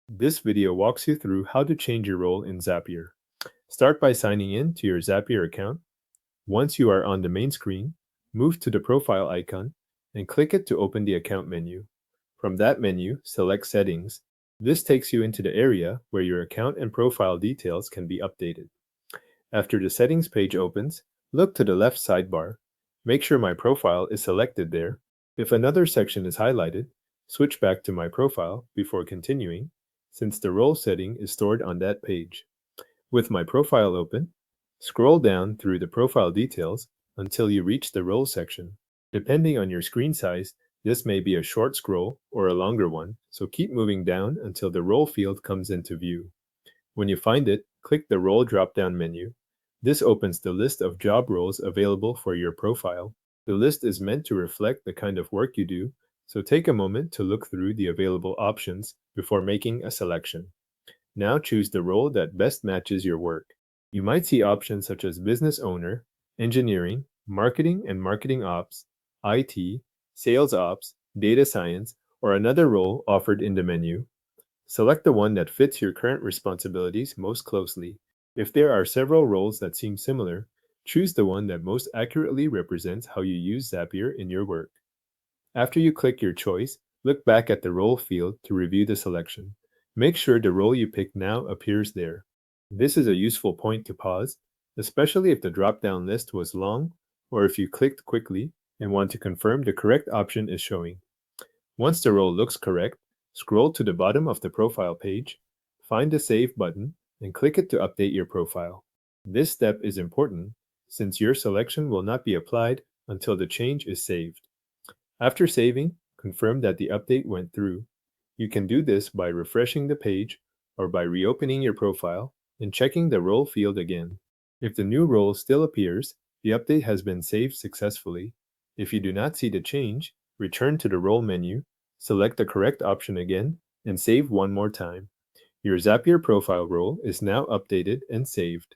This video walks you through how to change your role in Zapier. Start by signing in to your Zapier account. Once you are on the main screen, move to the profile icon and click it to open the account menu. From that menu, select Settings. This takes you into the area where your account and profile details can be updated. After the Settings page opens, look to the left sidebar. Make sure My Profile is selected there. If another section is highlighted, switch back to My Profile before continuing, since the role setting is stored on that page. With My Profile open, scroll down through the profile details until you reach the role section. Depending on your screen size, this may be a short scroll or a longer one, so keep moving down until the role field comes into view. When you find it, click the Role drop-down menu. This opens the list of job roles available for your profile. The list is meant to reflect the kind of work you do, so take a moment to look through the available options before making a selection. Now choose the role that best matches your work. You might see options such as business owner, engineering, marketing and marketing ops, IT, sales ops, data science, or another role offered in the menu. Select the one that fits your current responsibilities most closely. If there are several roles that seem similar, choose the one that most accurately represents how you use Zapier in your work. After you click your choice, look back at the role field to review the selection. Make sure the role you pick now appears there. This is a useful point to pause, especially if the drop-down list was long or if you clicked quickly and want to confirm the correct option is showing. Once the role looks correct, scroll to the bottom of the profile page, find the Save button, and click it to update your profile. This step is important since your selection will not be applied until the change is saved. After saving, confirm that the update went through. You can do this by refreshing the page or by reopening your profile and checking the role field again. If the new role still appears, the update has been saved successfully. If you do not see the change, return to the role menu, select the correct option again, and save one more time. Your Zapier profile role is now updated and saved.